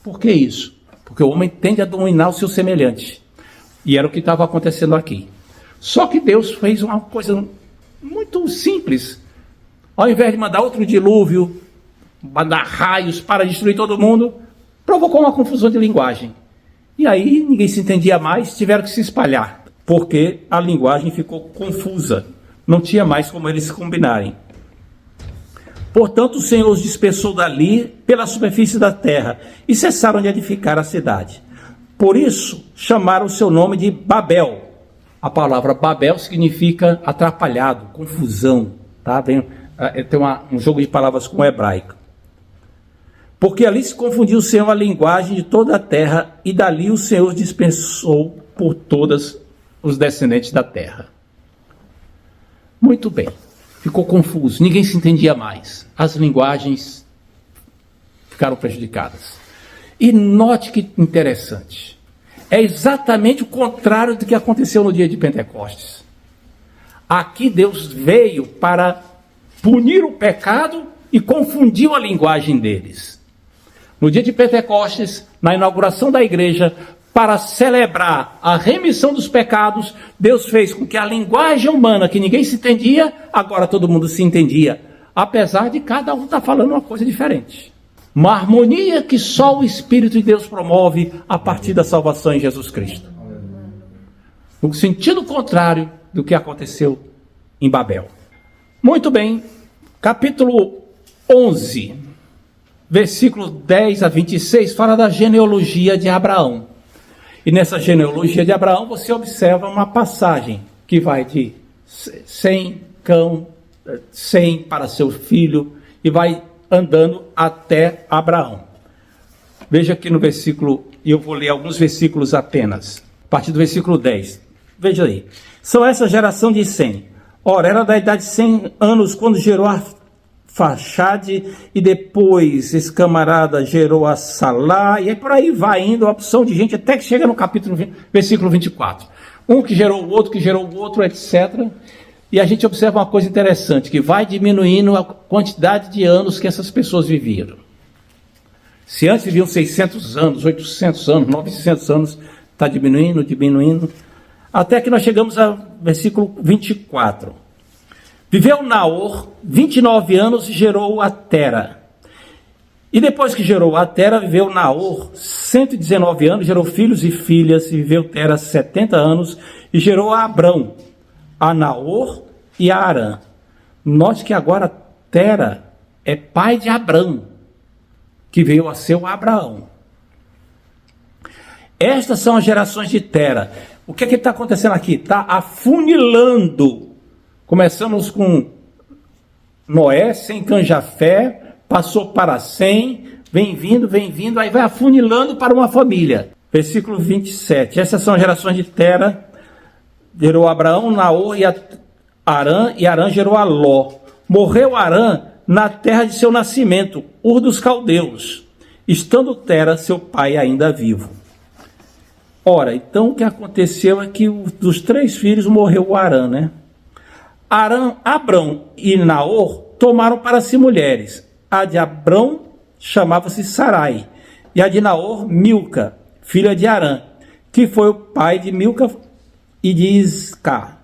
Por que isso? Porque o homem tende a dominar o seu semelhante. E era o que estava acontecendo aqui. Só que Deus fez uma coisa muito simples. Ao invés de mandar outro dilúvio, mandar raios para destruir todo mundo, provocou uma confusão de linguagem. E aí ninguém se entendia mais, tiveram que se espalhar, porque a linguagem ficou confusa. Não tinha mais como eles se combinarem. Portanto, o Senhor os dispersou dali pela superfície da terra e cessaram de edificar a cidade. Por isso, chamaram o seu nome de Babel. A palavra Babel significa atrapalhado, confusão. Tá? Tem um jogo de palavras com o hebraico. Porque ali se confundiu o Senhor a linguagem de toda a terra, e dali o Senhor dispersou por todos os descendentes da terra. Muito bem. Ficou confuso, ninguém se entendia mais. As linguagens ficaram prejudicadas. E note que interessante. É exatamente o contrário do que aconteceu no dia de Pentecostes. Aqui Deus veio para punir o pecado e confundiu a linguagem deles. No dia de Pentecostes, na inauguração da igreja, para celebrar a remissão dos pecados, Deus fez com que a linguagem humana, que ninguém se entendia, agora todo mundo se entendia, apesar de cada um estar falando uma coisa diferente. Uma harmonia que só o Espírito de Deus promove a partir da salvação em Jesus Cristo. No sentido contrário do que aconteceu em Babel. Muito bem, capítulo 11, versículos 10 a 26, fala da genealogia de Abraão. E nessa genealogia de Abraão você observa uma passagem que vai de 100 para seu filho e vai andando até Abraão. Veja aqui no versículo, e eu vou ler alguns versículos apenas, a partir do versículo 10. Veja aí. São essa geração de 100. Ora, era da idade de 100 anos quando gerou a Faxade, e depois esse camarada gerou a Salá, e aí por aí vai indo a opção de gente, até que chega no versículo 24. Um que gerou o outro, etc. E a gente observa uma coisa interessante, que vai diminuindo a quantidade de anos que essas pessoas viveram. Se antes viviam 600 anos, 800 anos, 900 anos, está diminuindo, até que nós chegamos ao versículo 24. Viveu Naor 29 anos e gerou a Tera. E depois que gerou a Tera, viveu Naor 119 anos, gerou filhos e filhas, e viveu Tera 70 anos, e gerou a Abrão, a Naor e a Arã. Note que agora Tera é pai de Abrão, que veio a ser o Abraão. Estas são as gerações de Tera. O que está acontecendo aqui? Está afunilando. Começamos com Noé, sem Cã-Jafé, passou para Sem, vem vindo, aí vai afunilando para uma família. Versículo 27. Essas são as gerações de Tera. Gerou Abraão, Naor e Arã, e Arã gerou a Ló. Morreu Arã na terra de seu nascimento, Ur dos Caldeus, estando Tera, seu pai, ainda vivo. Ora, então o que aconteceu é que dos 3 filhos morreu o Arã, né? Abrão e Naor tomaram para si mulheres. A de Abrão chamava-se Sarai, e a de Naor, Milca, filha de Arã, que foi o pai de Milca e de Isca.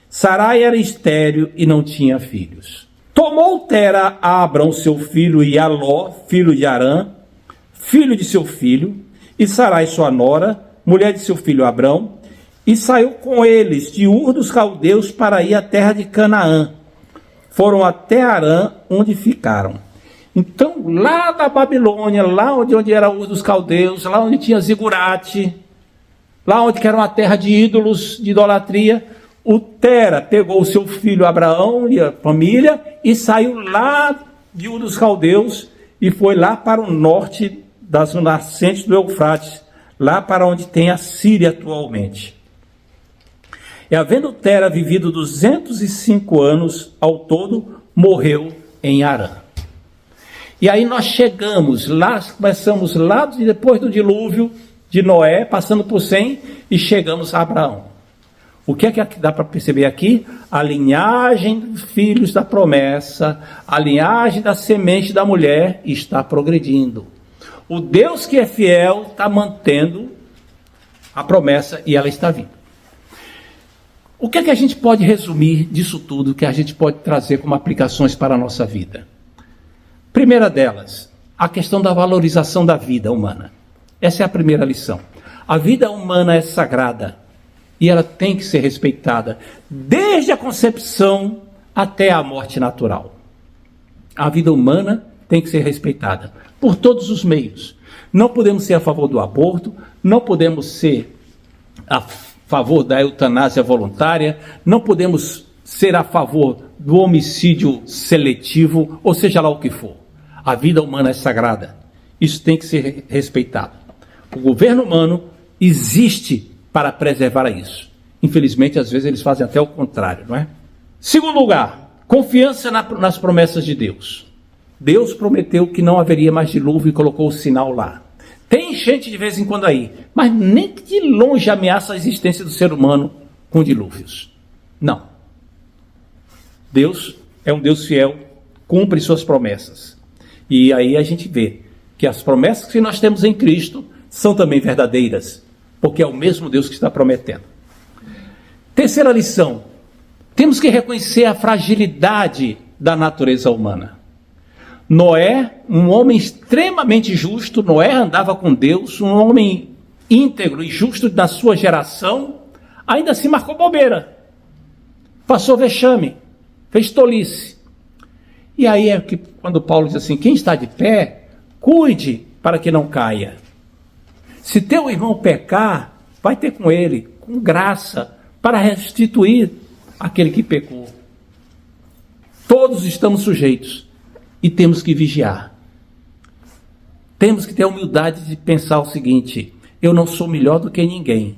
Sarai era estéril e não tinha filhos. Tomou Tera a Abrão seu filho e a Ló, filho de Arã, filho de seu filho, e Sarai sua nora, mulher de seu filho Abrão, e saiu com eles de Ur dos Caldeus para ir à terra de Canaã. Foram até Arã, onde ficaram. Então, lá da Babilônia, lá onde era Ur dos Caldeus, lá onde tinha Zigurate, lá onde era uma terra de ídolos, de idolatria, o Tera pegou o seu filho Abraão e a família e saiu lá de Ur dos Caldeus e foi lá para o norte das nascentes do Eufrates, lá para onde tem a Síria atualmente. E havendo Tera vivido 205 anos ao todo, morreu em Harã. E aí nós chegamos lá, começamos lá depois do dilúvio de Noé, passando por Sem, e chegamos a Abraão. O que é que dá para perceber aqui? A linhagem dos filhos da promessa, a linhagem da semente da mulher está progredindo. O Deus que é fiel está mantendo a promessa e ela está vindo. O que é que a gente pode resumir disso tudo, que a gente pode trazer como aplicações para a nossa vida? Primeira delas, a questão da valorização da vida humana. Essa é a primeira lição. A vida humana é sagrada e ela tem que ser respeitada, desde a concepção até a morte natural. A vida humana tem que ser respeitada por todos os meios. Não podemos ser a favor do aborto, não podemos ser a favor da eutanásia voluntária, não podemos ser a favor do homicídio seletivo, ou seja lá o que for. A vida humana é sagrada. Isso tem que ser respeitado. O governo humano existe para preservar isso. Infelizmente, às vezes, eles fazem até o contrário, não é? Segundo lugar, confiança nas promessas de Deus. Deus prometeu que não haveria mais dilúvio e colocou o sinal lá. Tem enchente de vez em quando aí, mas nem de longe ameaça a existência do ser humano com dilúvios. Não. Deus é um Deus fiel, cumpre suas promessas. E aí a gente vê que as promessas que nós temos em Cristo são também verdadeiras, porque é o mesmo Deus que está prometendo. Terceira lição, temos que reconhecer a fragilidade da natureza humana. Noé, um homem extremamente justo, Noé andava com Deus, um homem íntegro e justo na sua geração, ainda assim marcou bobeira, passou vexame, fez tolice. E aí é que quando Paulo diz assim, quem está de pé, cuide para que não caia. Se teu irmão pecar, vai ter com ele, com graça, para restituir aquele que pecou. Todos estamos sujeitos e temos que vigiar. Temos que ter a humildade de pensar o seguinte, eu não sou melhor do que ninguém.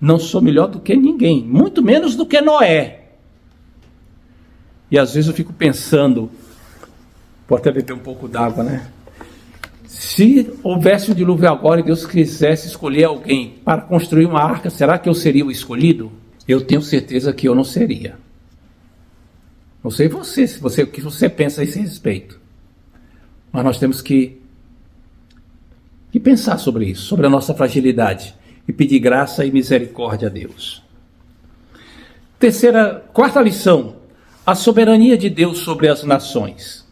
Não sou melhor do que ninguém, muito menos do que Noé. E às vezes eu fico pensando, vou até beber um pouco d'água, né? Se houvesse um dilúvio agora e Deus quisesse escolher alguém para construir uma arca, será que eu seria o escolhido? Eu tenho certeza que eu não seria. Não sei você, o que você pensa a esse respeito. Mas nós temos que pensar sobre isso, sobre a nossa fragilidade e pedir graça e misericórdia a Deus. Quarta lição, a soberania de Deus sobre as nações.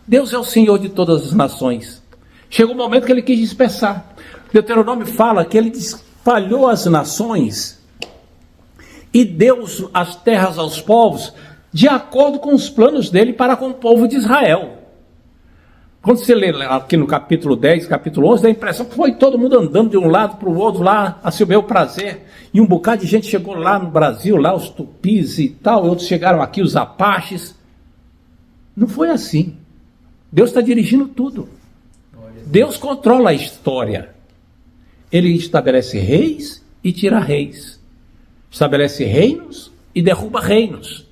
Deus é o Senhor de todas as nações. Chegou o momento que ele quis dispersar. Deuteronômio fala que ele espalhou as nações e deu as terras aos povos de acordo com os planos dele para com o povo de Israel. Quando você lê aqui no capítulo 10, capítulo 11, dá a impressão que foi todo mundo andando de um lado para o outro lá, a seu bel prazer. E um bocado de gente chegou lá no Brasil, lá os tupis e tal, outros chegaram aqui, os apaches. Não foi assim. Deus está dirigindo tudo. Deus controla a história. Ele estabelece reis e tira reis. Estabelece reinos e derruba reinos.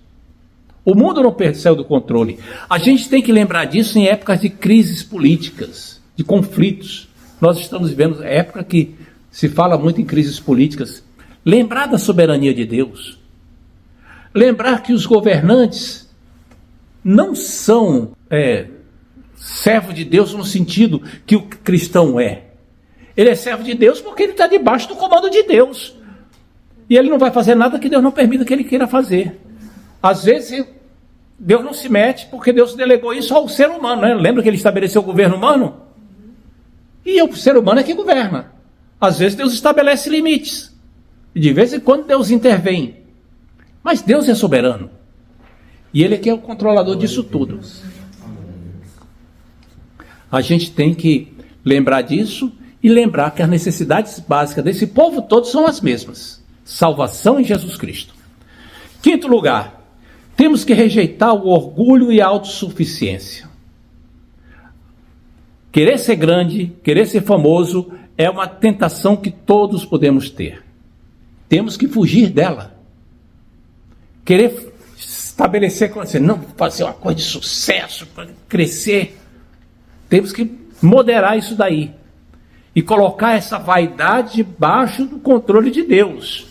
O mundo não saiu do controle. A gente tem que lembrar disso em épocas de crises políticas, de conflitos. Nós estamos vivendo época que se fala muito em crises políticas. Lembrar da soberania de Deus. Lembrar que os governantes não são servo de Deus no sentido que o cristão é. Ele é servo de Deus porque ele está debaixo do comando de Deus. E ele não vai fazer nada que Deus não permita que ele queira fazer. Às vezes, Deus não se mete porque Deus delegou isso ao ser humano, né? Lembra que ele estabeleceu o governo humano? E o ser humano é que governa. Às vezes Deus estabelece limites. E de vez em quando Deus intervém. Mas Deus é soberano. E Ele é que é o controlador disso tudo. A gente tem que lembrar disso e lembrar que as necessidades básicas desse povo todo são as mesmas. Salvação em Jesus Cristo. Quinto lugar, temos que rejeitar o orgulho e a autossuficiência. Querer ser grande, querer ser famoso, é uma tentação que todos podemos ter. Temos que fugir dela. Querer estabelecer, não, fazer uma coisa de sucesso, para crescer. Temos que moderar isso daí. E colocar essa vaidade debaixo do controle de Deus.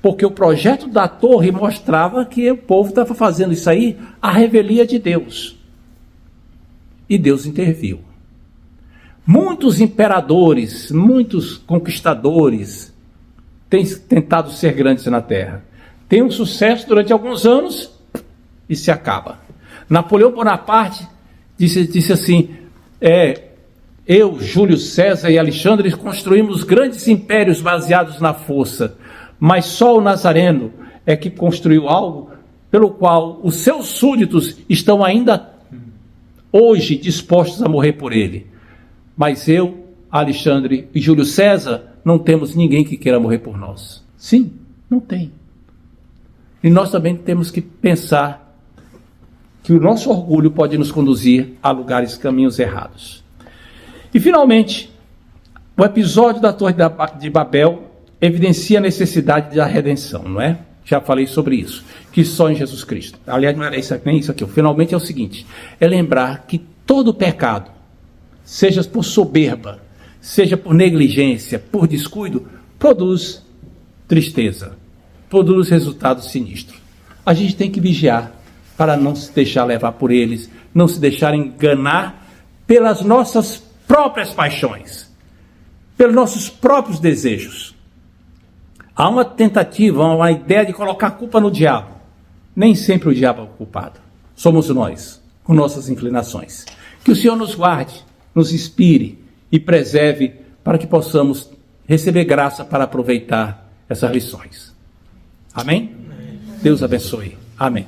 Porque o projeto da torre mostrava que o povo estava fazendo isso aí à revelia de Deus. E Deus interviu. Muitos imperadores, muitos conquistadores têm tentado ser grandes na terra. Tem um sucesso durante alguns anos e se acaba. Napoleão Bonaparte disse assim, eu, Júlio César e Alexandre construímos grandes impérios baseados na força, mas só o Nazareno é que construiu algo pelo qual os seus súditos estão ainda hoje dispostos a morrer por ele. Mas eu, Alexandre e Júlio César, não temos ninguém que queira morrer por nós. Sim, não tem. E nós também temos que pensar que o nosso orgulho pode nos conduzir a lugares, caminhos errados. E finalmente, o episódio da Torre de Babel evidencia a necessidade da redenção, não é? Já falei sobre isso, que só em Jesus Cristo. Aliás, não era isso, nem isso aqui. Finalmente é o seguinte, é lembrar que todo pecado, seja por soberba, seja por negligência, por descuido, produz tristeza, produz resultados sinistros. A gente tem que vigiar para não se deixar levar por eles, não se deixar enganar pelas nossas próprias paixões, pelos nossos próprios desejos. Há uma tentativa, uma ideia de colocar a culpa no diabo. Nem sempre o diabo é o culpado. Somos nós, com nossas inclinações. Que o Senhor nos guarde, nos inspire e preserve para que possamos receber graça para aproveitar essas lições. Amém? Deus abençoe. Amém.